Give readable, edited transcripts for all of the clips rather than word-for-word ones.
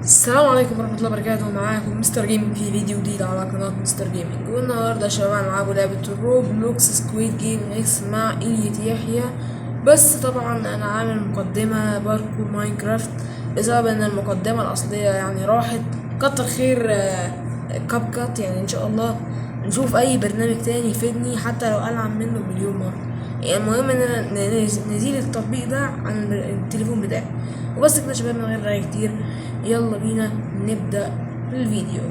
السلام عليكم ورحمة الله وبركاته. معاكم مستر جيمنج في فيديو جديد على قناة مستر جيمنج. والنهاردة يا شباب معاكم لعبة روبلوكس سكويد جيم اكس مع إليت يحيى. بس طبعا أنا عامل مقدمة باركور ماينكرافت بسبب إن المقدمة الأصلية يعني راحت. كتر خير كاب كات، يعني إن شاء الله نشوف أي برنامج تاني يفيدني حتى لو ألعب منه مليون مرة. يعني المهم إن نزيل التطبيق ده عن التليفون بتاعي. وبس كده يا شباب، من غير رأي كتير يلا بينا نبدأ الفيديو.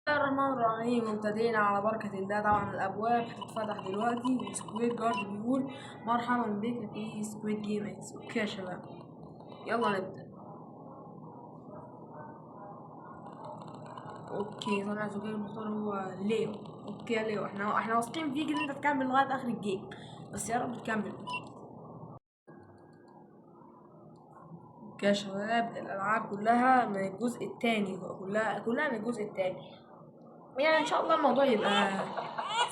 بسم الله الرحمن الرحيم. مبتدئين على بركة الله. طبعا الأبواب هتتفتح دلوقتي وسكويد جارد بيقول مرحبا بك في سكويد جيم اكس. اوكي يا شباب يلا نبدأ. اوكي طلع زوجي المختار هو ليو. اوكي يا ليو، احنا واثقين فيك ان انت تكمل لغاية آخر الجيم، بس يا رب تكمل. اوكي يا شباب، الألعاب كلها من الجزء التاني، كلها من الجزء التاني، يعني ان شاء الله الموضوع يبقى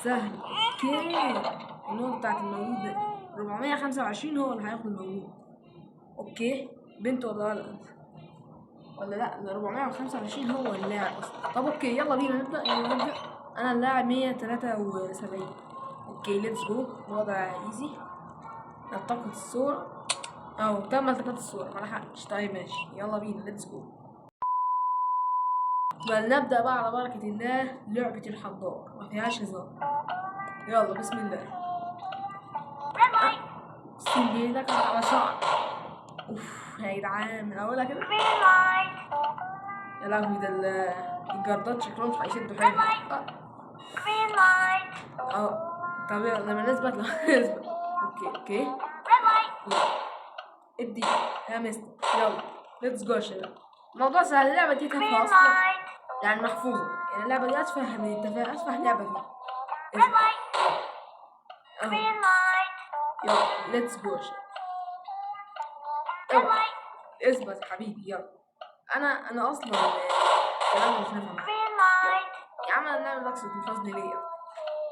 سهل. اوكي النقطة بتاعت المولود ده 425 هو اللي هياخد المولود. اوكي بنت ولا ولد ولا لا؟ ده 425 هو اللاعب اصلا. طب اوكي يلا بينا نبدأ، يلا نبدأ. انا اللاعب 173. اوكي ليتس جو. الوضع ايزي. نلتقط الصورة او تم التقاط الصورة، ما لحقتش. طيب ماشي يلا بينا ليتس جو. فلنبدأ بقى على بركة الله. لعبة الحضار ما فيهاش هزار. يلا بسم الله. بسم الله كان على شعر. اوف يا جدعان من اولها كده. يا لهوي، ده الجردات شكلهم مش هيشدوا حلو. طب يلا لما نثبت نثبت. اوكي يلا. ادي يا مستر يلا ليتس جو يا شباب. الموضوع سهل، اللعبة دي تافهة اصلا، يعني محفوظة. يعني اللعبة دي اتفه من التفاهة، اتفه لعبة فيها. اهو يلا ليتس جو يا شباب. اوعى اثبت يا حبيبي يلا. انا اصلا كلام مش نافع معايا. يا عم انا نعمل رقصة الحزن ليا.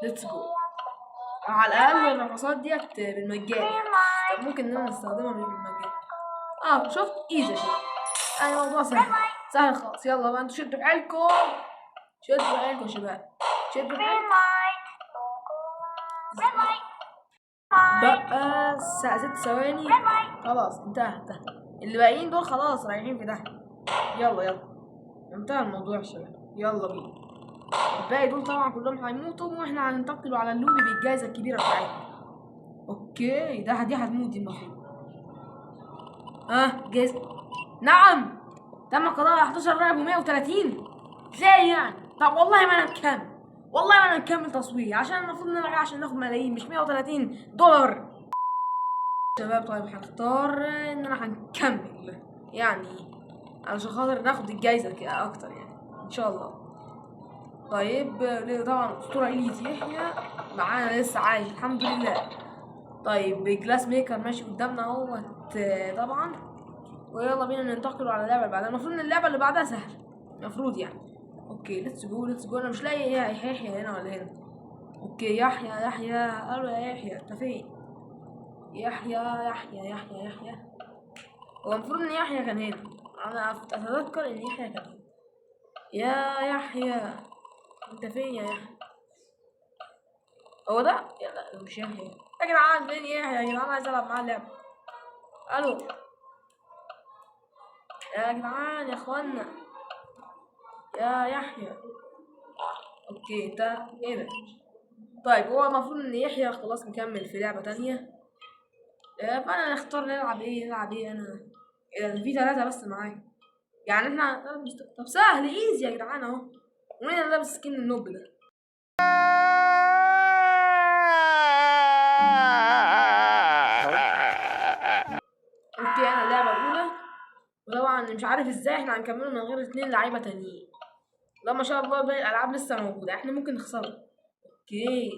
ليتس جو. على الاقل الرقصات ديت بالمجان يعني. طب ممكن ان انا نستخدمها بالمجان. شفت ايزي يا شباب. يعني الموضوع سهل سهل خالص. يلا بقى انتوا شدوا حيلكم، شدوا حيلكم يا شباب، شدوا حيلكم. بقى الساعة 6 ثواني. خلاص انتهى. اللي باقيين دول خلاص رايحين في ده. يلا انتهى الموضوع يا شباب، يلا بينا. الباقي دول طبعا كلهم هيموتوا، واحنا هننتقلوا على اللوبي بالجائزة الكبيرة بتاعتنا. اوكي دي هتموت المفروض. جائزة. نعم تم قضاء 11 لاعب و130. ازاي يعني؟ طب والله ما انا مكمل، والله ما انا مكمل تصوير، عشان المفروض نلغي عشان ناخد ملايين مش 130 دولار. شباب طيب هنختار اننا هنكمل، يعني علشان خاطر ناخد الجايزة اكتر يعني ان شاء الله. طيب طبعا اسطورة إليت يحيى معانا لسه عايش الحمد لله. طيب جلاس ميكر ماشي قدامنا اهوت طبعا. ويلا بينا ننتقل على اللعبة اللي بعدها. المفروض ان اللعبة اللي بعدها سهلة المفروض يعني. اوكي ليتس جو. انا مش لاقي يحيى هنا ولا هنا. اوكي يحيى الو يا يحيى انت فين؟ يحيى. هو المفروض ان يحيى كان هنا. انا اتذكر ان يحيى كان هنا. يا يحيى انت فين يا يحيى؟ هو ده؟ لا مش يحيى يا جدعان. فين يحيى يا جدعان؟ عايز العب معاه اللعبة. الو يا جدعان يا اخوانا يا يحيى. اوكي انت ايه ده؟ طيب هو المفروض ان يحيى خلاص مكمل في لعبة تانية. فانا نختار نلعب ايه انا؟ اذا في 3 بس معايا، يعني احنا طب سهل ايزي يا جدعان اهو. ومين اللي لابس سكين النوب ده؟ اوكي انا اللعبة الاولى، وطبعا مش عارف ازاي احنا هنكمله من غير 2 لعيبة تانيين. لا ما شاء الله باقي الالعاب لسه موجودة، احنا ممكن نخسرها. اوكي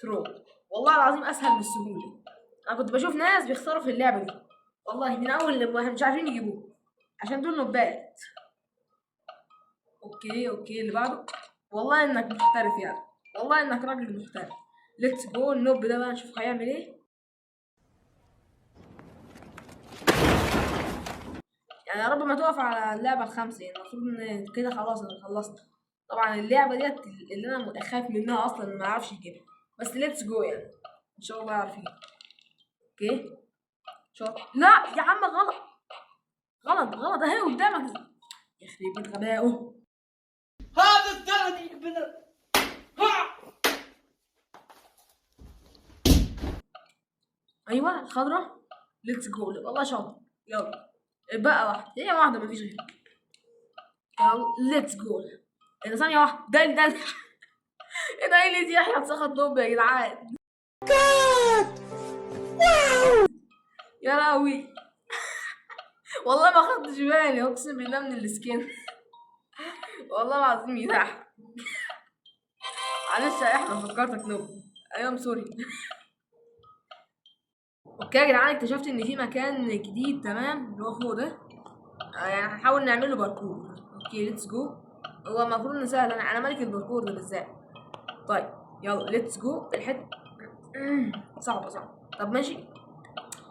ثرو. والله العظيم اسهل بالسهولة. انا كنت بشوف ناس بيخسروا في اللعبة دي والله من اول اللي مش عارفين يجيبوه عشان دول نوبات. اوكي اللي بعده. والله انك محترف يعني. والله انك راجل محترم. ليتس جو. النوب ده بقى نشوف هيعمل ايه. يعني يا رب ما تقف على اللعبة الخامسة، يعني المفروض ان كده خلاص انا خلصت. طبعا اللعبة ديت اللي انا خايف منها اصلا ما اعرفش يجيبها، بس ليتس جو يعني ان شاء الله عارفين. اوكي شاطر. لا يا عم غلط غلط غلط اهي قدامك. يخرب بيت غبائه. هذا الثاني ابن ايوه الخضرا. ليتس جو والله شاطر. يلا بقى واحدة، هي واحدة مفيش غيرها. يلا ليتس جو. ايه ده ثانية واحدة ده ايه ده؟ ايه اللي يحيى اتسخط نوب يا جدعان؟ يا لهوي. والله ما خدتش بالي اقسم بالله من السكين. والله العظيم يضحك. معلش يا احمد فكرتك نوب. ايوه سوري. اوكي يا جدعان اكتشفت ان في مكان جديد تمام اللي هو فوق ده. يعني هنحاول نعمل له باركور. اوكي ليتس جو. هو المفروض انه سهل، انا ملك الباركور ده بالذات. طيب يلا ليتس جو. الحته صعبه صعبه. طب ماشي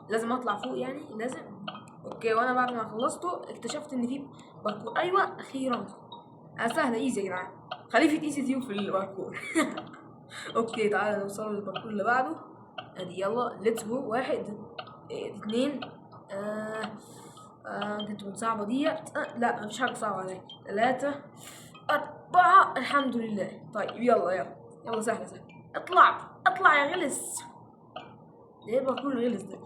لازم اطلع فوق يعني لازم. اوكي وانا بعد ما خلصته اكتشفت ان في باركور. ايوه اخيرا. سهله ايزي يا جدعان. خليفه اي سي تيوب في الباركور. اوكي تعالى نوصل للباركور اللي بعده. ادي يلا ليتس جو. واحد اتنين كانت تكون صعبة ديت. لا مفيش حاجة صعبة عليا. 3 4 الحمد لله. طيب يلا يلا يلا سهلة سهلة. اطلع يا غلس. ايه الباركور الغلس ده؟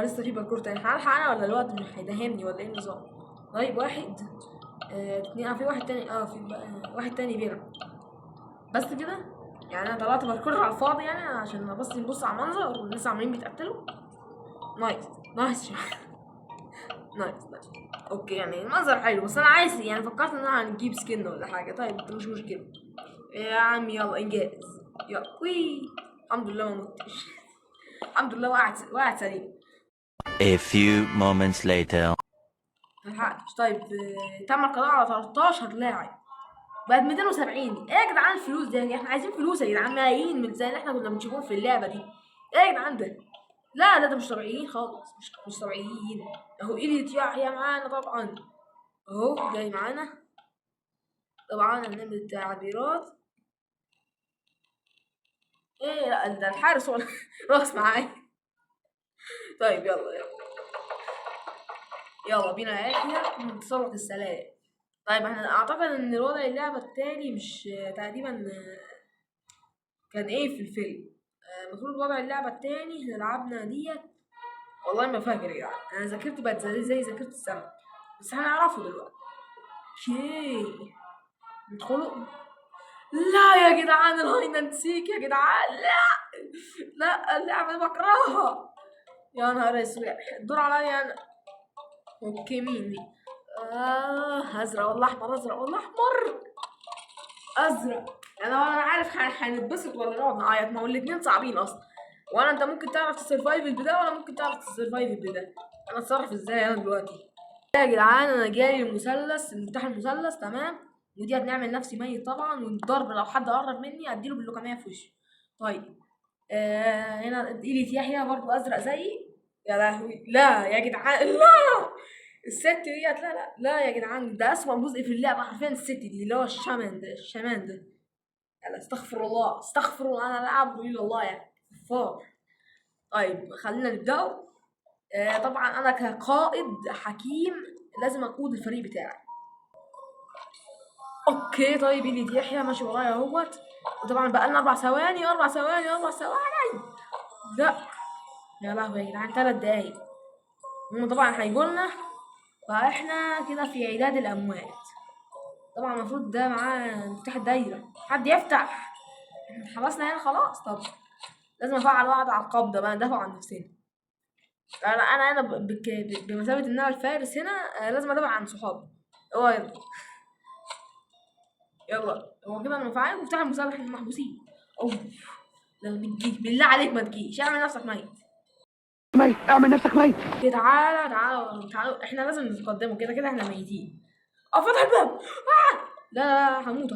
لسه في باركور تاني. هلحق انا ولا الوقت مش هيدهمني ولا ايه النظام؟ طيب واحد اتنين. في واحد تاني. في واحد تاني بيلعب بس كده. يعني انا طلعت باركور على الفاضي يعني عشان بس نبص على المنظر والناس عمالين بيتقتلوا. نايس نايس. نايس نايس. اوكي يعني المنظر حلو بس انا عايز يعني فكرت ان انا هنجيب سكن ولا حاجه. طيب مش مشكله يا عم يلا انجاز. يلا وي. الحمد لله ما متش. الحمد لله وقعت سليم. A few moments later. ملحقتش. طيب تم القضاء على 13 لاعب. بقت 270. ايه يا جدعان الفلوس دي؟ احنا عايزين فلوس يا جدعان. ملايين من زي اللي احنا كنا بنشوفهم في اللعبه دي. ايه يا جدعان ده؟ لا ده مش طبيعيين خالص. مش طبيعيين. اهو ايديت يحيى معانا طبعا. اهو جاي معانا. طبعا هنعمل التعبيرات. ايه لا ده الحارس ولا راس معايا. طيب يلا يلا يلا بينا يا يحيى نتسلق السلام. طيب احنا اعتقد ان الوضع اللعبة التاني مش تقريبا كان ايه في الفيلم. المفروض وضع اللعبة التاني اللي لعبنا ديت. والله ما فاكر يا جدعان. انا ذاكرت بقت زي ذاكرة السنة بس هنعرفه دلوقتي. اوكي ندخله. لا يا جدعان الهايناند سيك يا جدعان. لا اللعبة دي بكرهها. يا نهار اسود. الدور عليا انا. اوكي مين دي؟ ازرق ولا احمر؟ ازرق ولا احمر؟ ازرق. انا عارف هنتبسط ولا نقعد نعيط. ما هو الاتنين صعبين اصلا. وانا انت ممكن تعرف تسرفايف بده ولا ممكن تعرف تسرفايف بده. انا اتصرف ازاي انا دلوقتي؟ يا جدعان انا جالي المثلث المفتاح المثلث تمام. ودي هتنعمل نفسي ميت طبعا والضرب لو حد قرب مني اديله باللقميه في وشه. طيب هنا ايدي يحيى برضو ازرق زيي. يا لهوي لا يا جدعان لا. الست ديت لا يا جدعان ده اسوأ جزء في اللعبه حرفيا. الست دي اللي هو الشمان ده. يلا استغفر الله استغفر الله. انا لا اعبد الا الله يعني كفار. طيب خلينا نبدأ. طبعا انا كقائد حكيم لازم اقود الفريق بتاعي. اوكي طيب ايدي يحيى ماشي ورايا اهوت. وطبعا بقى لنا 4 ثواني 4 ثواني. لا يا لهوي يا جدعان 3 دقايق. هم طبعا هيجولنا. فاحنا كده في عداد الاموات. طبعا المفروض ده معاه مفتاح الدايره. حد يفتح. احنا اتحبسنا هنا خلاص. طب لازم افعل وعد على القبضه بقى ندافع عن نفسنا. انا بمثابه ان انا الفارس هنا. لازم ادافع عن صحابي. يلا يلا. هو كده انا مفعل مفتاح المسابقه احنا محبوسين. اوف لا بتجي بالله عليك ما تجيش. اعمل نفسك ميت. اعمل نفسك ميت. تعالى احنا لازم نتقدمه. كده احنا ميتين. فتح الباب. لا هموت.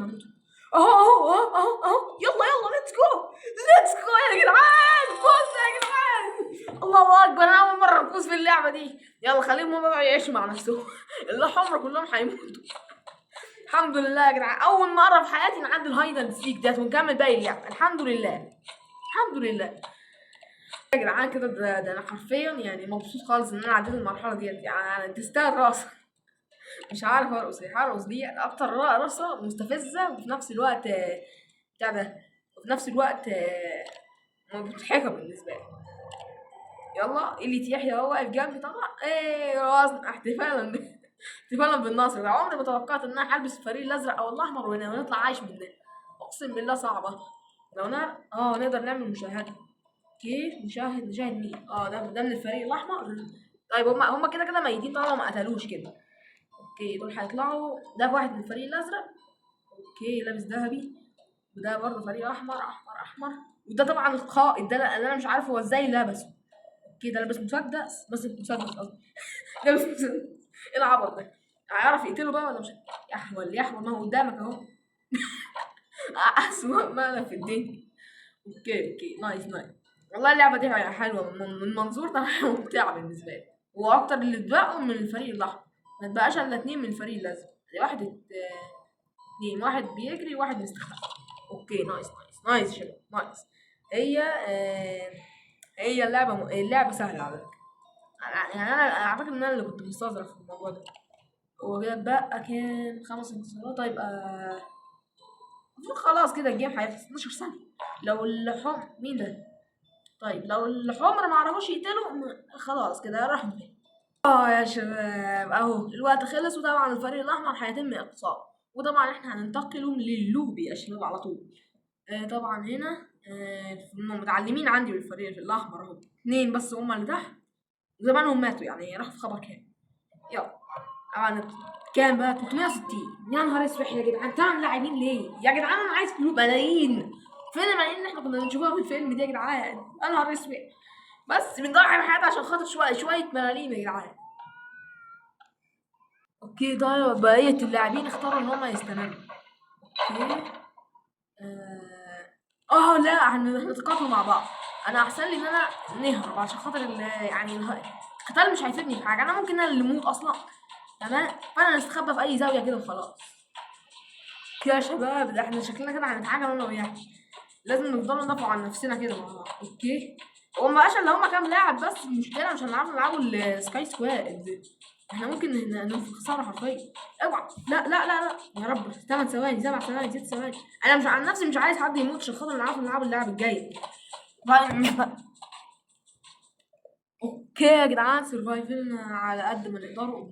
اهو يلا ليتس جو يا جدعان، فوزنا يا جدعان، الله اكبر، انا اول مره افوز في اللعبه دي. يلا خليهم هم بقى يعيشوا مع نفسهم. الحمر كلهم هيموتوا. الحمد لله يا جدعان، اول مره في حياتي نعدي الهايد اند سيك ديت ونكمل باقي اللعبه. الحمد لله يا جدعان كده. ده انا حرفيا يعني مبسوط خالص ان انا عديت المرحله ديت، يعني تستاهل راسك. مش عارف ارقص ايه، هرقص دي اكتر رقصه مستفزه وفي نفس الوقت بتاع ده، وفي نفس الوقت مضحكه بالنسبه لي. يلا اللي يحيى هو واقف جنبي طبعا، ايه وزن احتفالا بالنصر ده. عمري ما توقعت ان انا هلبس الفريق الازرق او الاحمر ونطلع عايش من ده، اقسم بالله صعبه. لو نقدر نعمل مشاهده. اوكي نشاهد مين؟ ده من الفريق الاحمر. طيب هما كده ميتين طالما ما قتلوش كده. اوكي دول هيطلعوا، ده واحد من الفريق الازرق. اوكي لابس ذهبي، وده برضه فريق احمر. وده طبعا القائد، ده اللي انا مش عارف هو ازاي لابسه. اوكي ده لابس مسدس، بس مسدس قصدي. لابس مسدس. ايه العبط ده؟ هيعرف يقتله بقى ولا مش؟ يحول ما هو قدامك اهو. اسوأ مقلب في الدنيا. اوكي نايس. والله اللعبه دي حلوه من منظور ده. ممتعه بالنسبه لي، واكتر اللي اتبقوا من الفريق الاحمر، ما اتبقاش الا 2 من الفريق الازرق. واحد 2، واحد بيجري وواحد مستخبي. اوكي نايس شباب نايس. هي هي اللعبه سهله على فكره. يعني انا اعتقد ان انا اللي كنت مستظرف في الموضوع ده. هو كده اتبقى كام 5 انتصارات، هيبقى المفروض خلاص كده الجيم هيخلص 12 ثانيه. لو الحمر مين ده؟ طيب لو الحمر ما عرفوش يقتلوا خلاص كده راحوا فين. يا شباب اهو الوقت خلص، وطبعا الفريق الاحمر هيتم اقصائه، وطبعا احنا هننتقلوا للوبي يا شباب على طول. طبعا هنا متعلمين عندي بالفريق الاحمر اهو 2 بس هما اللي تحت، زمانهم ماتوا يعني راحوا في خبر كام. يلا طبعا كام بقى 360. يا نهار اسود يا جدعان، 8 لاعبين ليه يا جدعان؟ انا عايز فلوس ملايين. فين الملايين اللي احنا كنا بنشوفها في الفيلم دي يا جدعان؟ يا نهار اسود، بس بنضيع بحياتي عشان خاطر شويه ملاليم يا جدعان. اوكي ده بقية اللاعبين اختاروا ان هم يستمروا. اوكي لا هنتقاتلوا مع بعض. انا احسن لي ان انا نهرب عشان خاطر يعني القتال مش هيفيدني في حاجه، انا ممكن انا اللي اموت اصلا. تمام فانا نستخبى في اي زاويه كده وخلاص. كده يا شباب ده احنا شكلنا كده هنتعامل انا وياك، لازم نفضل ندافع عن نفسنا كده مع بعض. اوكي هما بقاش اللي هما كام لاعب بس، المشكله مش هنعرف نلعبوا السكاي سكواد، احنا ممكن ننفذ خساره حرفيا. اوعى لا يا رب 8 ثواني 7 ثواني 6 ثواني. انا مش عن نفسي مش عايز حد يموت عشان خاطر نعرف نلعب اللعب الجاي. اوكي يا جدعان سرفايفلنا على قد ما نقدروا.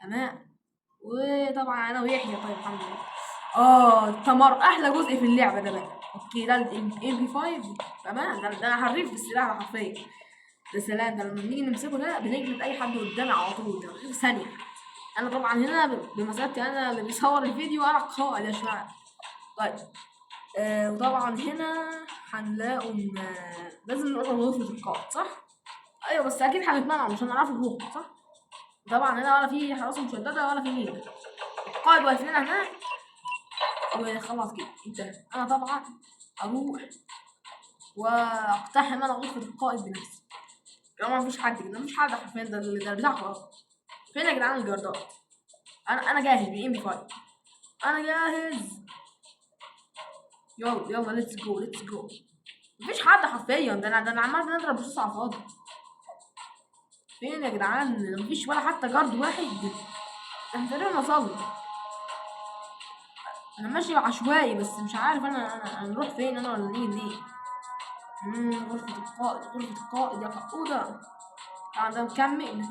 تمام وطبعا انا ويحيى. طيب الحمد لله. تمر احلى جزء في اللعبه ده بقى. اوكي ده الام بي 5. تمام ده انا حريف بالسلاح ده حرفيا. ده سلام، ده لما بنيجي نمسكه ده بنجلد اي حد قدامي على طول، ده في ثانيه. انا طبعا هنا بمثابتي انا اللي بيصور الفيديو، انا قائد يا شباب. طيب وطبعا هنا هنلاقوا ان لازم نروح غرفه القائد صح؟ ايوه بس اكيد هنتمنع مش هنعرف نروح صح؟ طبعا هنا ولا في حراسه مشدده ولا في مين، القائد واقف لنا هناك وخلاص كده انتهى. انا طبعا اروح واقتحم انا غرفه القائد بنفسي. لو ما فيش حد كده، مفيش حد حرفيا، ده بتاع خلاص. فين يا جدعان الجردات؟ انا جاهز بالام بي 5، انا جاهز. يلا ليتس جو. مفيش حد حرفيا، ده انا عمال بنضرب رصاص على الفاضي. فين يا جدعان؟ مفيش ولا حتى جارد واحد. احنا تقريبا وصلنا. انا ماشي عشوائي بس مش عارف انا هنروح فين، انا ولا نيجي منين. غرفة القائد يا فقودة. ده مكمل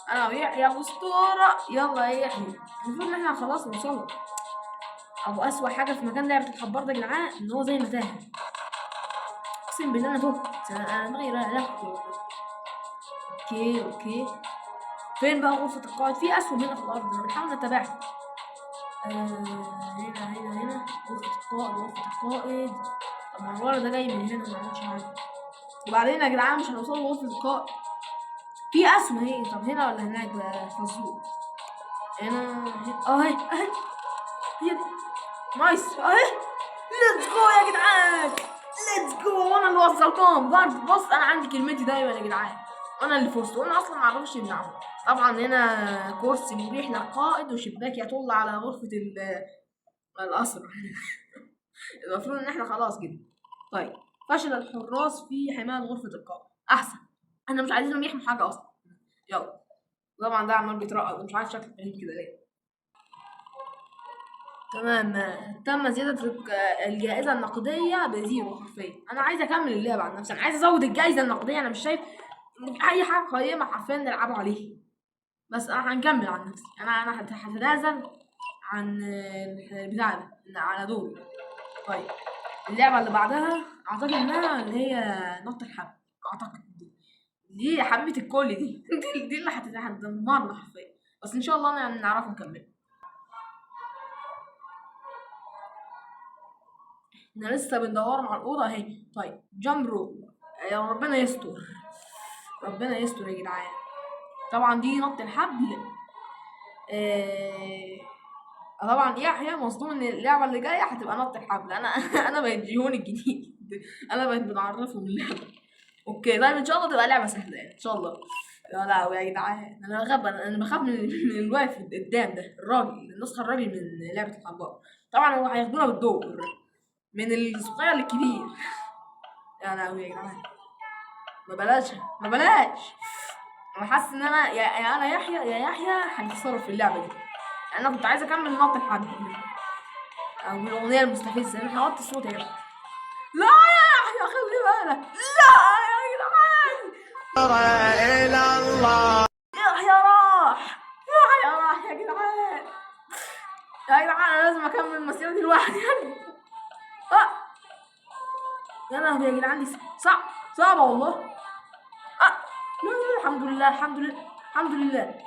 انا ويحيى اسطورة. يلا يا يحيى، المفروض ان احنا خلاص نوصل. او اسوأ حاجة في مكان لعبة الحبار ده يا جدعان ان هو زي متاهة. اقسم بالله انا تهت، انا دماغي لفت. اوكي فين بقى غرفة القائد؟ في اسهم هنا في الارض، انا بنحاول نتابعها. هنا غرفة القائد. طب ما الولد ده جاي من هنا ما عملش حاجة. وبعدين يا جدعان مش هنوصل لغرفة القائد، في اسهم اهي. طب هنا ولا هناك بقى؟ فزور هنا اهي هي دي. نايس اهي. ليتس جو يا جدعان، ليتس جو. وانا اللي وصلتهم برضه. بص انا عندي كلمتي دايما يا جدعان، وانا اللي فزت، وانا اصلا ما اعرفش يمنعهم. طبعا هنا كرسي مريح للقائد وشباك يطل على غرفة الأسرى. المفروض ان احنا خلاص كده. طيب فشل الحراس في حماية غرفة القائد. احسن، احنا مش عايزينهم يحموا حاجة اصلا. يلا. طبعا ده عمال بيترقص، مش عارف شكله غريب كده ليه. تمام. تم زيادة الجائزة النقدية بزيرو حرفيا. أنا عايز أكمل اللعبة عن نفسي، أنا عايز أزود الجائزة النقدية. أنا مش شايف إن في أي حاجة قيمة حرفيا نلعبوا عليها. بس أنا هنكمل عن نفسي. أنا هتنازل عن البتاع ده على دول. طيب اللعبة اللي بعدها أعتقد إنها اللي هي نط الحبل. أعتقد دي حبيبة الكل دي. دي اللي هتدمرنا حرفيا. بس إن شاء الله يعني نعرف نكمل. احنا لسه بندور مع الأوضة اهي. طيب جامب روب. يا ربنا يستر، ربنا يستر يا جدعان. طبعا دي نط الحبل. طبعا يحيى مصدوم ان اللعبة اللي جاية هتبقى نط الحبل. انا بقيت جيهون الجديد. انا بقيت بنعرفهم اللعبة. اوكي طيب ان شاء الله تبقى لعبة سهلة يعني ان شاء الله. يا لهوي يا جدعان، انا بخاف من الواقف قدام ده، الراجل النسخة الراجل من لعبة الحبار. طبعا هو هياخدونا بالدور من الصغير للكبير. يا لهوي يا جدعان، ما بلاش. انا حاسس ان انا يا انا يحيى هنتصرف في اللعبه دي. انا كنت عايز اكمل نط الحبل او بالاغنيه المستفزه. انا هوطي الصوت يا جدعان. لا يا يحيى خلي بالك، لا يا جدعان. إلى الله. يحيى راح يا جدعان. يا جدعان انا لازم اكمل مسيرتي لوحدي. يا لهوي يا جدعان، دي صعبه والله. لا الحمد لله الحمد لله الحمد لله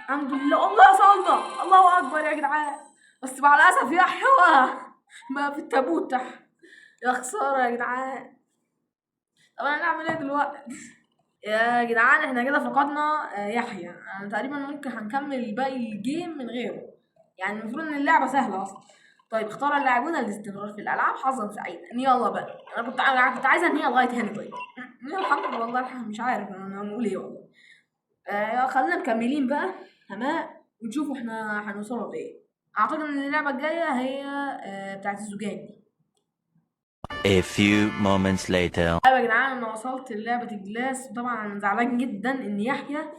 الحمد لله. الله صلى الله اكبر يا جدعان. بس مع الاسف يحيى ما في التابوت تحت. يا خساره يا جدعان. طب انا هنعمل ايه دلوقتي؟ يا جدعان احنا كده فقدنا يحيى. انا تقريبا ممكن هنكمل باقي الجيم من غيره. يعني المفروض ان اللعبه سهله اصلا. طيب اختار اللاعبون الاستمرار في الالعاب. حظا سعيدا. يلا بقى. انا كنت عايزه انهيها لغايه هنا. طيب الحمد لله والله الحمد. مش عارف انا هنقول ايه والله. خلينا مكملين بقى. تمام ونشوفوا احنا هنوصلوا لايه. اعتقد ان اللعبه الجايه هي بتاعت الزجاج دي. A few moments later. طيب يا جدعان انا وصلت للعبه الجلاس. طبعا انا زعلان جدا ان يحيى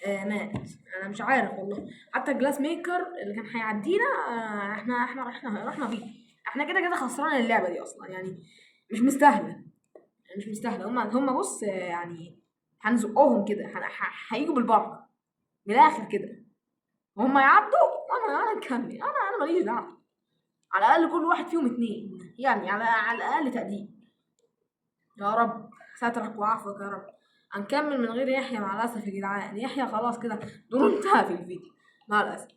مات. انا مش عارف والله. حتى الجلاس ميكر اللي كان هيعدينا احنا رحنا بيه. احنا كده كده خسران اللعبه دي اصلا يعني. مش مستاهله يعني مش مستاهله. هم بص يعني هنزقهم كده. هيجوا بالبركه من الاخر كده. هم يعدوا وانا نكمل. انا ماليش دعوه. على الاقل كل واحد فيهم 2 يعني على الاقل تقديم. يا رب سترك وعفوك يا رب. هنكمل من غير يحيى مع الاسف يا جدعان. يحيى خلاص كده دوره انتهى في الفيديو مع الاسف.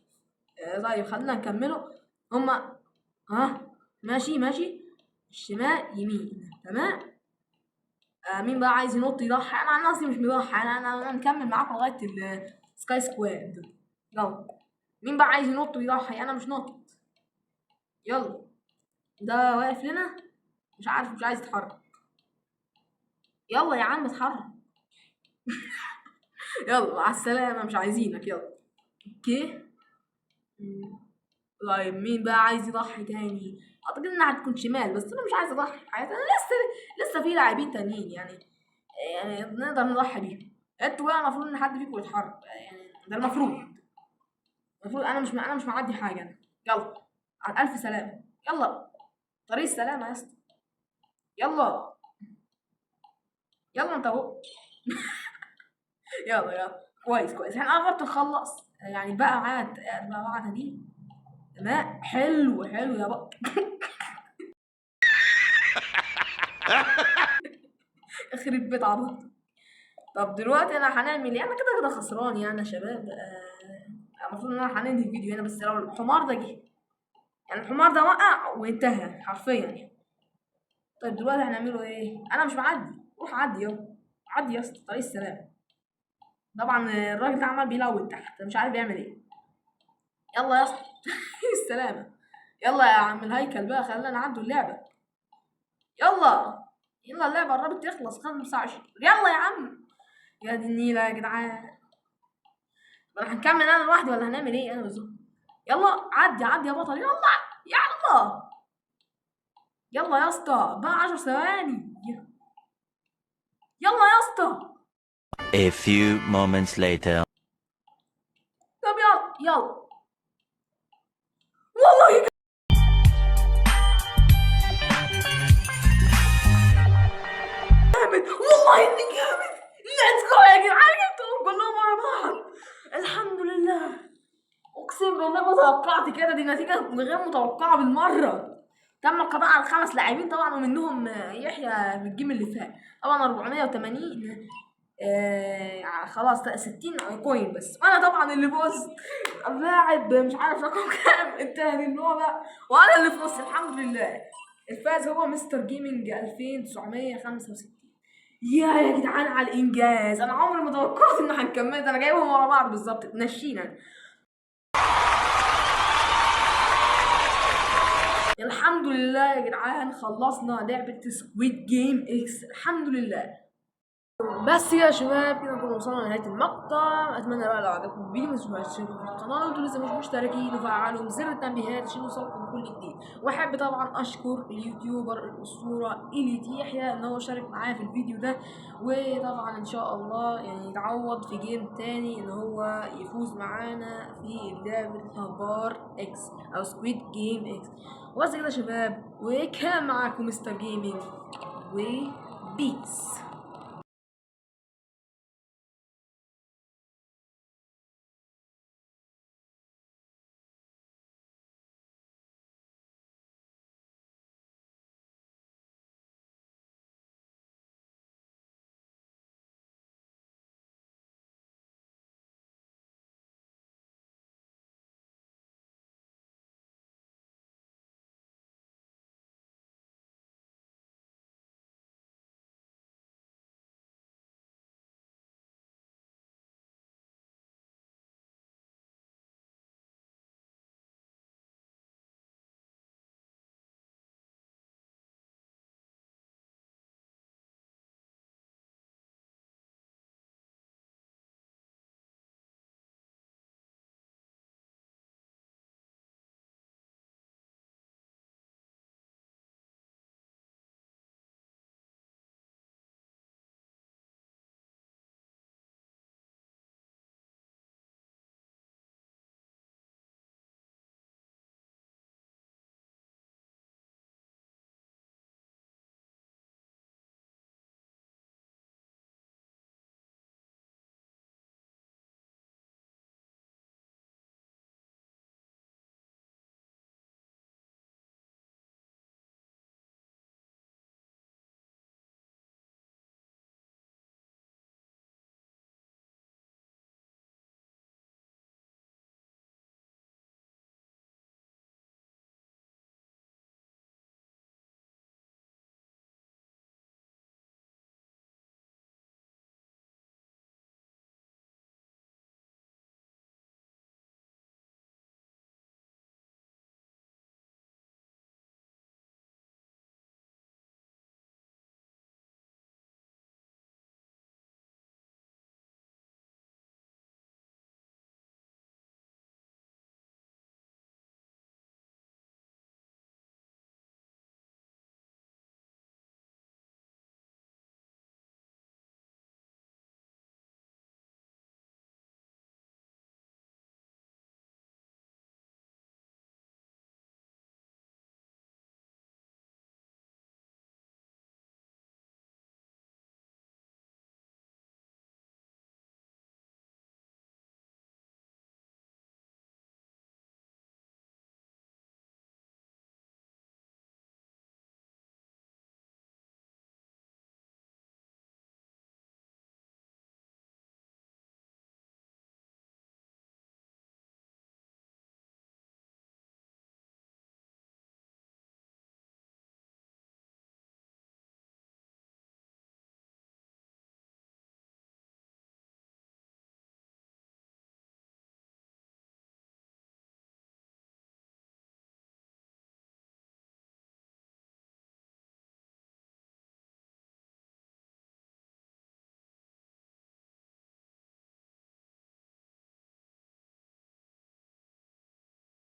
طيب خلينا نكمله. هما ماشي الشمال يمين. تمام. مين بقى عايز ينط يضحي؟ انا عن نفسي مش مضحي. انا نكمل معاكم لغايه السكاي سكواد. يلا مين بقى عايز ينط ويضحي؟ انا مش ناطط. يلا ده واقف لنا مش عارف مش عايز يتحرك. يلا يا عم اتحرك. يلا مع السلامة مش عايزينك. يلا اوكي. طيب مين بقى عايز يضحي تاني؟ اعتقد انها هتكون شمال بس انا مش عايز اضحي. انا لسه في لاعبين تانيين يعني نقدر نضحي بيهم. انتوا بقى المفروض ان حد فيكم يتحرك يعني. ده المفروض انا مش معدي حاجة انا. يلا على الف سلامة. يلا طريق السلامة يا اسطى. يلا انت اهو. يلا كويس احنا قربت نخلص يعني. بقى معانا دي. تمام حلو يا بقى. يخرب بيت عبط. طب دلوقتي انا هنعمل ايه؟ انا كده خسران يعني يا شباب. المفروض ان انا هننهي الفيديو هنا. بس لو الحمار ده جه يعني الحمار ده وقع وانتهى حرفيا يعني. طيب دلوقتي هنعمله ايه؟ انا مش معدي. روح عدي يلا. عدي يا اسطى طريق السلام. طبعا الراجل ده عمال بيلون تحت مش عارف بيعمل ايه. يلا يا اسطى. السلامة. يلا يا عم الهيكل بقى، خلينا نعدوا اللعبة. يلا يلا، اللعبة قربت تخلص، 25. يلا يا عم. يا دي النيلة يا جدعان. ولا هنكمل انا لوحدي ولا هنعمل ايه انا بالظبط؟ يلا عدي عدي يا بطل، يلا يلا يلا يا اسطى، بقى 10 ثواني. يلا يا اسطى. A few moments later. طب يلا يلا. والله جامد، والله اني جامد. ليتس جو يا جدعان، جبتهم كلهم ورا بعض. الحمد لله. اقسم بالله ما توقعت كده، دي نتيجة غير متوقعة بالمرة. تم القضاء على 5 لاعبين طبعا، ومنهم يحيى في الجيم اللي فات. طبعا 480 خلاص 60 كوين بس، وانا طبعا اللي فزت. اللاعب مش عارف رقم كام انتهى اللعبة، وانا اللي فزت الحمد لله. الفائز هو مستر جيمنج 2965. يا جدعان على الانجاز، انا عمري ما توقعت ان هنكمل ده، انا جايبهم ورا بعض بالظبط، تنشينا. الحمد لله يا جدعان، خلصنا لعبة سكويد جيم اكس الحمد لله. بس يا شباب كده نكون وصلنا لنهاية المقطع. اتمنى بقى لو عجبكم الفيديو ما تنسوش تشتركوا في القناة لو انتوا لسه مش مشتركين، وفعلوا زر التنبيهات عشان يوصلكم كل جديد. واحب طبعا اشكر اليوتيوبر الاسطورة إليت يحيى ان هو شارك معايا في الفيديو ده، وطبعا ان شاء الله يعني يتعوض في جيم تاني ان هو يفوز معانا في لعبة هبار اكس او سكويد جيم اكس. وبس كده يا شباب، وكان معاكم مستر جيمنج وبيس.